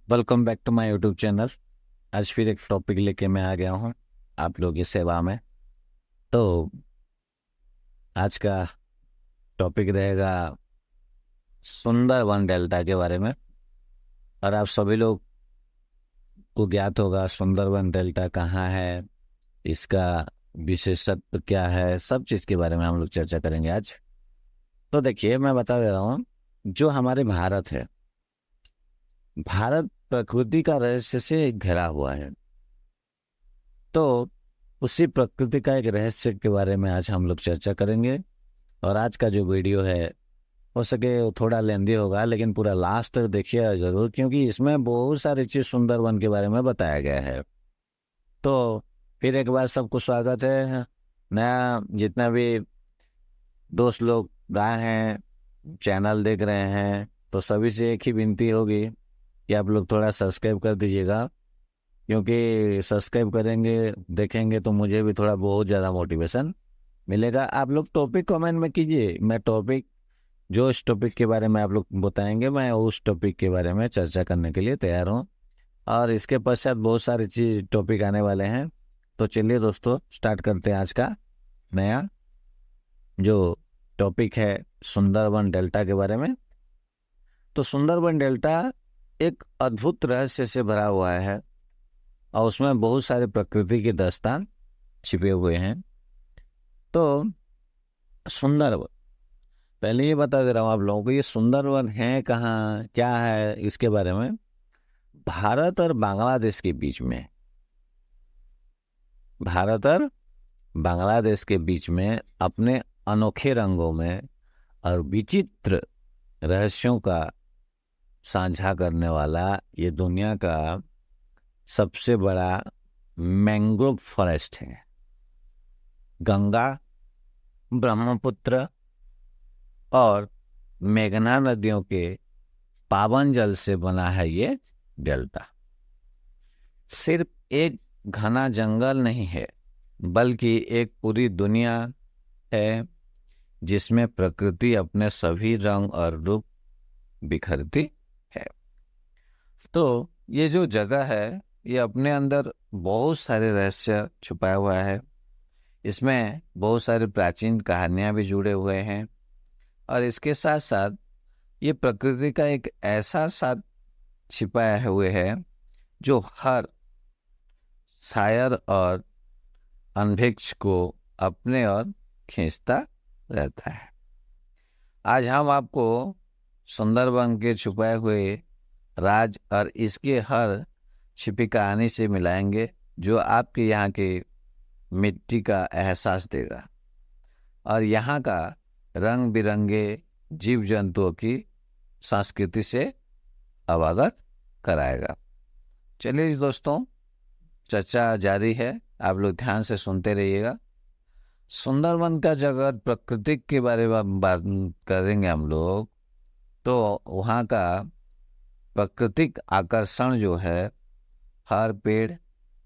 Welcome back to my YouTube channel. आज फिर एक टॉपिक लेके मैं आ गया हूँ आप लोगों की सेवा में। तो आज का टॉपिक रहेगा सुंदरवन डेल्टा के बारे में। और आप सभी लोग को ज्ञात होगा सुंदरवन डेल्टा कहाँ है, इसका विशेषत्व क्या है, सब चीज़ के बारे में हम लोग चर्चा करेंगे आज। तो देखिए, मैं बता दे रहा हूँ, जो हमारे भारत है, भारत प्रकृति का रहस्य से घिरा हुआ है। तो उसी प्रकृति का एक रहस्य के बारे में आज हम लोग चर्चा करेंगे। और आज का जो वीडियो है, हो सके वो थोड़ा लेंदी होगा, लेकिन पूरा लास्ट तक देखिए जरूर, क्योंकि इसमें बहुत सारी चीज सुंदरवन के बारे में बताया गया है। तो फिर एक बार सबको स्वागत है। नया जितना भी दोस्त लोग आए हैं, चैनल देख रहे हैं, तो सभी से एक ही विनती होगी कि आप लोग थोड़ा सब्सक्राइब कर दीजिएगा, क्योंकि सब्सक्राइब करेंगे, देखेंगे तो मुझे भी थोड़ा बहुत ज़्यादा मोटिवेशन मिलेगा। आप लोग टॉपिक कमेंट में कीजिए, मैं टॉपिक जो इस टॉपिक के बारे में आप लोग बताएंगे, मैं उस टॉपिक के बारे में चर्चा करने के लिए तैयार हूँ। और इसके पश्चात बहुत सारी चीज टॉपिक आने वाले हैं। तो चलिए दोस्तों, स्टार्ट करते हैं आज का नया जो टॉपिक है सुंदरबन डेल्टा के बारे में। तो सुंदरबन डेल्टा एक अद्भुत रहस्य से भरा हुआ है, और उसमें बहुत सारे प्रकृति के दास्तान छिपे हुए हैं। तो सुंदरबन, पहले ये बता दे रहा हूँ आप लोगों को, ये सुंदरबन है कहाँ, क्या है, इसके बारे में। भारत और बांग्लादेश के बीच में, भारत और बांग्लादेश के बीच में अपने अनोखे रंगों में और विचित्र रहस्यों का साझा करने वाला ये दुनिया का सबसे बड़ा मैंग्रोव फॉरेस्ट है। गंगा, ब्रह्मपुत्र और मेघना नदियों के पावन जल से बना है ये डेल्टा। सिर्फ एक घना जंगल नहीं है, बल्कि एक पूरी दुनिया है जिसमें प्रकृति अपने सभी रंग और रूप बिखरती है। तो ये जो जगह है, ये अपने अंदर बहुत सारे रहस्य छुपाया हुआ है। इसमें बहुत सारी प्राचीन कहानियां भी जुड़े हुए हैं। और इसके साथ साथ ये प्रकृति का एक ऐसा साथ छिपाया हुए है जो हर शायर और अनभिक्ष को अपने ओर खींचता रहता है। आज हम आपको सुंदरबन के छुपाए हुए राज और इसके हर छिपी कहानी से मिलाएंगे, जो आपके यहाँ के मिट्टी का एहसास देगा और यहाँ का रंग बिरंगे जीव जंतुओं की संस्कृति से अवगत कराएगा। चलिए दोस्तों, चर्चा जारी है, आप लोग ध्यान से सुनते रहिएगा। सुंदरवन का जगत प्रकृति के बारे में बात करेंगे हम लोग। तो वहाँ का प्राकृतिक आकर्षण जो है, हर पेड़,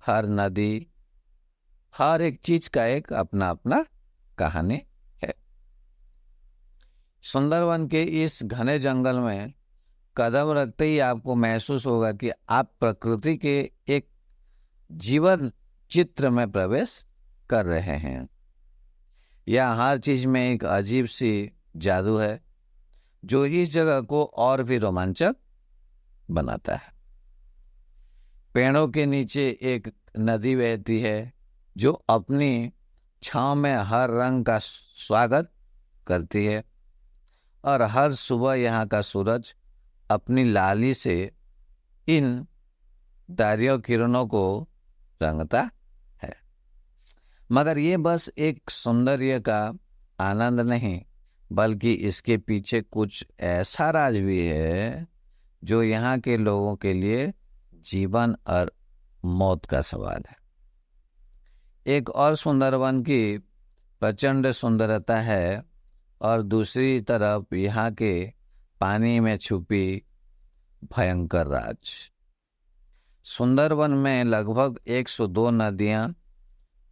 हर नदी, हर एक चीज का एक अपना अपना कहानी है। सुंदरवन के इस घने जंगल में कदम रखते ही आपको महसूस होगा कि आप प्रकृति के एक जीवन चित्र में प्रवेश कर रहे हैं। यह हर चीज में एक अजीब सी जादू है जो इस जगह को और भी रोमांचक बनाता है। पेड़ों के नीचे एक नदी बहती है जो अपनी छांव में हर रंग का स्वागत करती है, और हर सुबह यहाँ का सूरज अपनी लाली से इन दारियों किरणों को रंगता है। मगर ये बस एक सौंदर्य का आनंद नहीं, बल्कि इसके पीछे कुछ ऐसा राज भी है जो यहाँ के लोगों के लिए जीवन और मौत का सवाल है। एक और सुंदरवन की प्रचंड सुंदरता है, और दूसरी तरफ यहाँ के पानी में छुपी भयंकर राज। सुंदरवन में लगभग 102 नदियाँ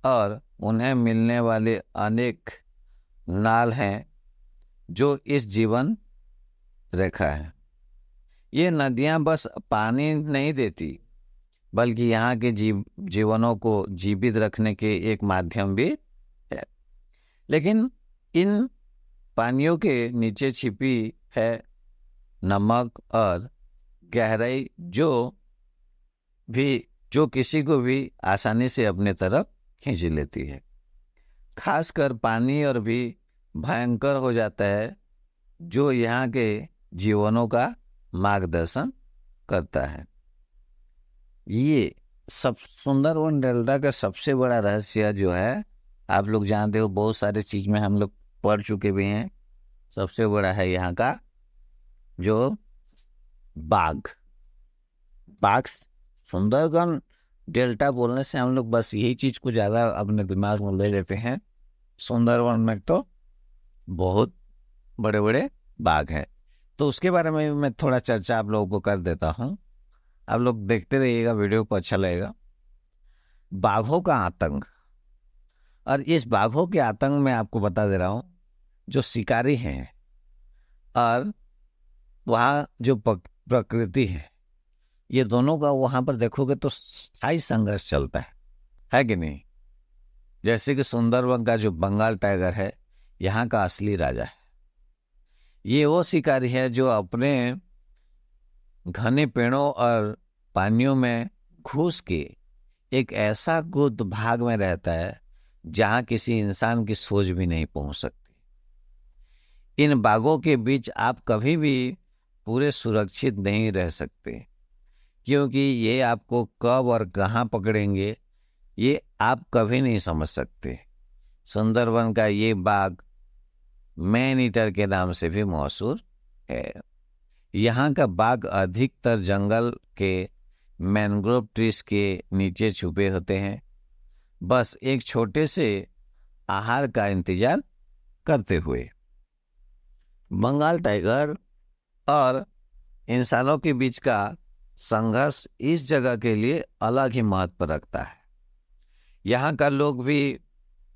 और उन्हें मिलने वाले अनेक नाल हैं जो इस जीवन रेखा है। ये नदियां बस पानी नहीं देती, बल्कि यहाँ के जीवनों को जीवित रखने के एक माध्यम भी है। लेकिन इन पानियों के नीचे छिपी है नमक और गहराई, भी जो किसी को भी आसानी से अपने तरफ खींच लेती है। खासकर पानी और भी भयंकर हो जाता है, जो यहाँ के जीवनों का मार्गदर्शन करता है। ये सब सुंदरवन डेल्टा का सबसे बड़ा रहस्य जो है, आप लोग जानते हो, बहुत सारे चीज में हम लोग पढ़ चुके भी हैं। सबसे बड़ा है यहाँ का जो बाघ। बाघ, सुंदरवन डेल्टा बोलने से हम लोग बस यही चीज को ज्यादा अपने दिमाग में ले लेते हैं। सुंदरवन में तो बहुत बड़े बड़े बाघ हैं, तो उसके बारे में मैं थोड़ा चर्चा आप लोगों को कर देता हूँ। आप लोग देखते रहिएगा, वीडियो को अच्छा लगेगा। बाघों का आतंक, और इस बाघों के आतंक में आपको बता दे रहा हूँ, जो शिकारी हैं और वहाँ जो प्रकृति है ये दोनों का वहाँ पर देखोगे तो स्थायी संघर्ष चलता है कि नहीं। जैसे कि सुंदरवन का जो बंगाल टाइगर है यहाँ का असली राजा है। ये वो शिकारी है जो अपने घने पेड़ों और पानियों में घुस के एक ऐसा गुप्त भाग में रहता है जहां किसी इंसान की सोच भी नहीं पहुंच सकती। इन बागों के बीच आप कभी भी पूरे सुरक्षित नहीं रह सकते, क्योंकि ये आपको कब और कहां पकड़ेंगे ये आप कभी नहीं समझ सकते। सुंदरवन का ये बाग मैन ईटर के नाम से भी मशहूर है। यहाँ का बाघ अधिकतर जंगल के मैंग्रोव ट्रीज के नीचे छुपे होते हैं, बस एक छोटे से आहार का इंतजार करते हुए। बंगाल टाइगर और इंसानों के बीच का संघर्ष इस जगह के लिए अलग ही महत्व रखता है। यहाँ का लोग भी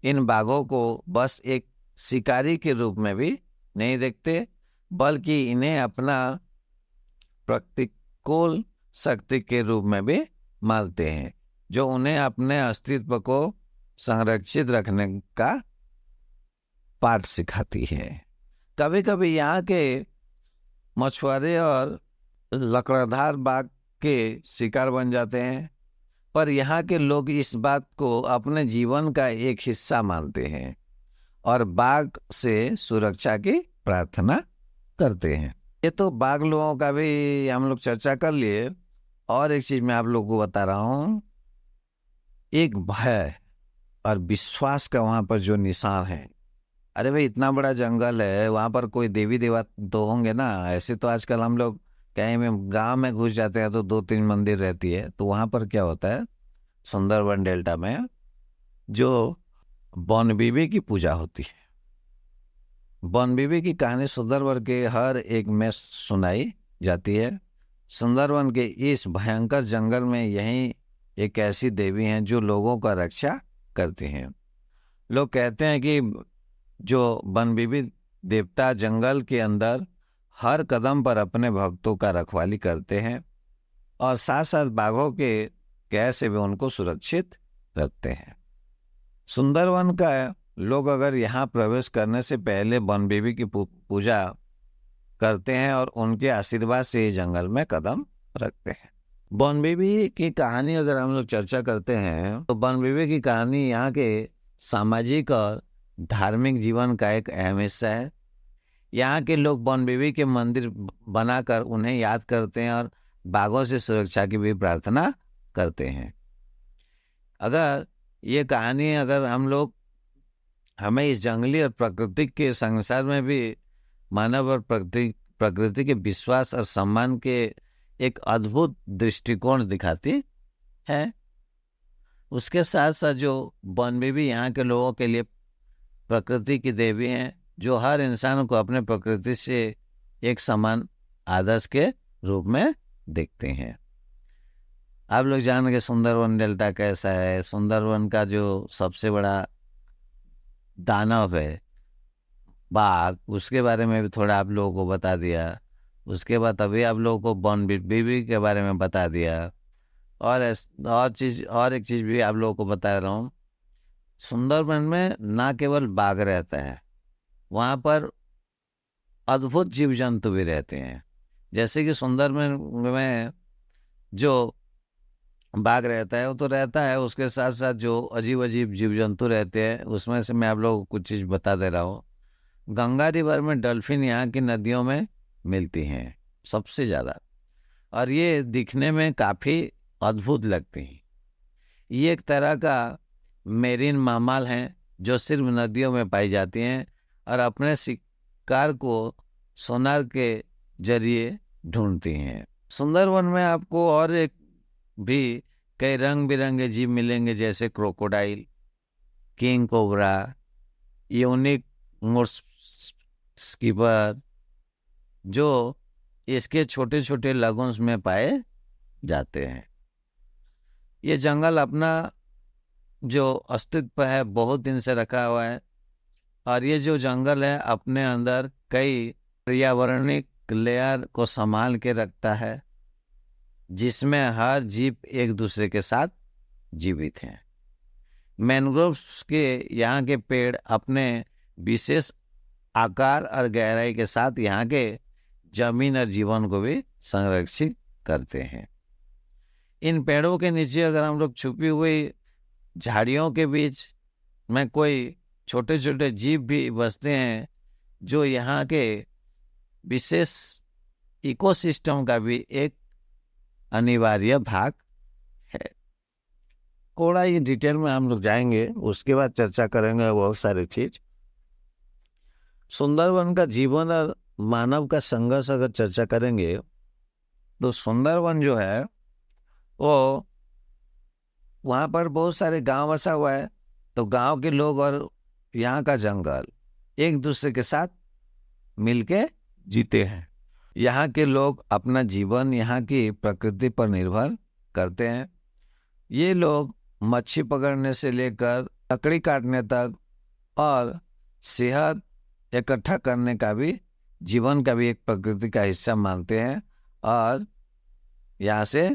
इन बाघों को बस एक शिकारी के रूप में भी नहीं देखते, बल्कि इन्हें अपना प्रतिकूल शक्ति के रूप में भी मानते हैं, जो उन्हें अपने अस्तित्व को संरक्षित रखने का पाठ सिखाती है। कभी कभी यहाँ के मछुआरे और लकड़धार बाघ के शिकार बन जाते हैं, पर यहाँ के लोग इस बात को अपने जीवन का एक हिस्सा मानते हैं और बाघ से सुरक्षा की प्रार्थना करते हैं। ये तो बाघ लोगों का भी हम लोग चर्चा कर लिए, और एक चीज मैं आप लोगों को बता रहा हूं। एक भय और विश्वास का वहां पर जो निशान है, अरे भाई इतना बड़ा जंगल है, वहां पर कोई देवी देवा तो होंगे ना। ऐसे तो आजकल हम लोग कहीं में गांव में घुस जाते हैं तो 2-3 मंदिर रहती है, तो वहां पर क्या होता है, सुंदरवन डेल्टा में जो बनबीबी की पूजा होती है। बनबीबी की कहानी सुंदरवन के हर एक में सुनाई जाती है। सुंदरवन के इस भयंकर जंगल में यही एक ऐसी देवी हैं जो लोगों का रक्षा करती हैं। लोग कहते हैं कि जो बनबीबी देवता जंगल के अंदर हर कदम पर अपने भक्तों का रखवाली करते हैं और साथ साथ बाघों के कैद से भी उनको सुरक्षित रखते हैं। सुंदरवन का लोग अगर यहाँ प्रवेश करने से पहले बनबीबी की पूजा करते हैं और उनके आशीर्वाद से जंगल में कदम रखते हैं। बनबीबी की कहानी अगर हम लोग चर्चा करते हैं तो बनबीबी की कहानी यहाँ के सामाजिक और धार्मिक जीवन का एक अहम हिस्सा है। यहाँ के लोग बनबीबी के मंदिर बनाकर उन्हें याद करते हैं और बाघों से सुरक्षा की भी प्रार्थना करते हैं। अगर ये कहानी अगर हम लोग हमें इस जंगली और प्राकृतिक के संसार में भी मानव और प्रकृति के विश्वास और सम्मान के एक अद्भुत दृष्टिकोण दिखाती है। उसके साथ साथ जो बनबीबी यहाँ के लोगों के लिए प्रकृति की देवी हैं, जो हर इंसान को अपने प्रकृति से एक समान आदर्श के रूप में देखते हैं। आप लोग जानेंगे सुंदरवन डेल्टा कैसा है। सुंदरवन का जो सबसे बड़ा दानव है बाघ, उसके बारे में भी थोड़ा आप लोगों को बता दिया। उसके बाद अभी आप लोगों को बीबी के बारे में बता दिया। और एक चीज़ भी आप लोगों को बता रहा हूँ। सुंदरबन में ना केवल बाघ रहता है, वहाँ पर अद्भुत जीव जंतु भी रहते हैं। जैसे कि सुंदरबन में जो बाघ रहता है वो तो रहता है, उसके साथ साथ जो अजीब अजीब जीव जंतु रहते हैं उसमें से मैं आप लोगों को कुछ चीज़ बता दे रहा हूँ। गंगा रिवर में डल्फिन यहाँ की नदियों में मिलती हैं सबसे ज़्यादा, और ये दिखने में काफ़ी अद्भुत लगती हैं। ये एक तरह का मेरीन मामल हैं जो सिर्फ नदियों में पाई जाती हैं और अपने शिकार को सोनार के जरिए ढूंढती हैं। सुंदरवन में आपको और एक भी कई रंग बिरंगे जीव मिलेंगे, जैसे क्रोकोडाइल, किंग कोबरा, यूनिक मुर्स स्कीपर, जो इसके छोटे छोटे लगुन्स में पाए जाते हैं। ये जंगल अपना जो अस्तित्व है बहुत दिन से रखा हुआ है, और ये जो जंगल है अपने अंदर कई पर्यावरणिक लेयर को संभाल के रखता है, जिसमें हर जीव एक दूसरे के साथ जीवित हैं। मैंग्रोव्स के यहाँ के पेड़ अपने विशेष आकार और गहराई के साथ यहाँ के जमीन और जीवन को भी संरक्षित करते हैं। इन पेड़ों के नीचे अगर हम लोग छुपी हुई झाड़ियों के बीच में कोई छोटे छोटे जीव भी बसते हैं, जो यहाँ के विशेष इकोसिस्टम का भी एक अनिवार्य भाग है। थोड़ा ये डिटेल में हम लोग जाएंगे, उसके बाद चर्चा करेंगे बहुत सारी चीज। सुंदरवन का जीवन और मानव का संघर्ष अगर चर्चा करेंगे तो सुंदरवन जो है वो वहाँ पर बहुत सारे गांव बसा हुआ है, तो गांव के लोग और यहाँ का जंगल एक दूसरे के साथ मिलके जीते हैं। यहाँ के लोग अपना जीवन यहाँ की प्रकृति पर निर्भर करते हैं। ये लोग मच्छी पकड़ने से लेकर लकड़ी काटने तक और सेहत इकट्ठा करने का भी जीवन का भी एक प्रकृति का हिस्सा मानते हैं, और यहाँ से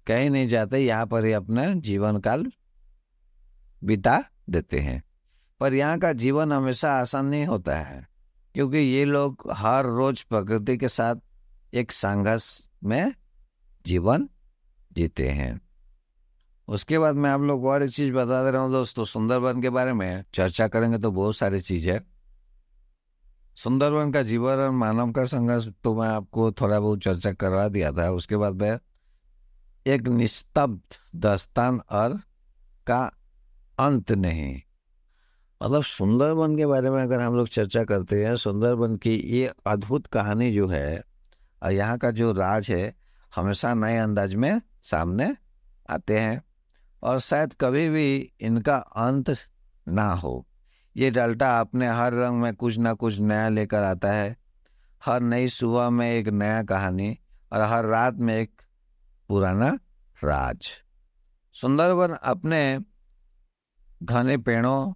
कहीं नहीं जाते, यहाँ पर ही अपना जीवन काल बिता देते हैं। पर यहाँ का जीवन हमेशा आसान नहीं होता है, क्योंकि ये लोग हर रोज प्रकृति के साथ एक संघर्ष में जीवन जीते हैं। उसके बाद मैं आप लोग को और एक चीज बता दे रहा हूँ दोस्तों। सुंदरबन के बारे में चर्चा करेंगे तो बहुत सारी चीज है। सुंदरबन का जीवन और मानव का संघर्ष तो मैं आपको थोड़ा बहुत चर्चा करवा दिया था। उसके बाद मैं एक निस्तब्ध दास्तान और का अंत नहीं, मतलब सुंदरबन के बारे में अगर हम लोग चर्चा करते हैं, सुंदरबन की ये अद्भुत कहानी जो है और यहाँ का जो राज है हमेशा नए अंदाज में सामने आते हैं, और शायद कभी भी इनका अंत ना हो। ये डाल्टा अपने हर रंग में कुछ ना कुछ नया लेकर आता है। हर नई सुबह में एक नया कहानी और हर रात में एक पुराना राज। सुंदरबन अपने घने पेड़ों,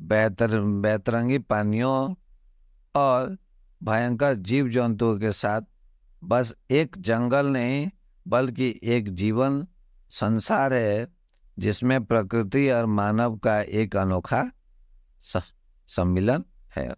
बेतरंगी पानियों और भयंकर जीव जंतुओं के साथ बस एक जंगल नहीं बल्कि एक जीवन संसार है, जिसमें प्रकृति और मानव का एक अनोखा सम्मिलन है।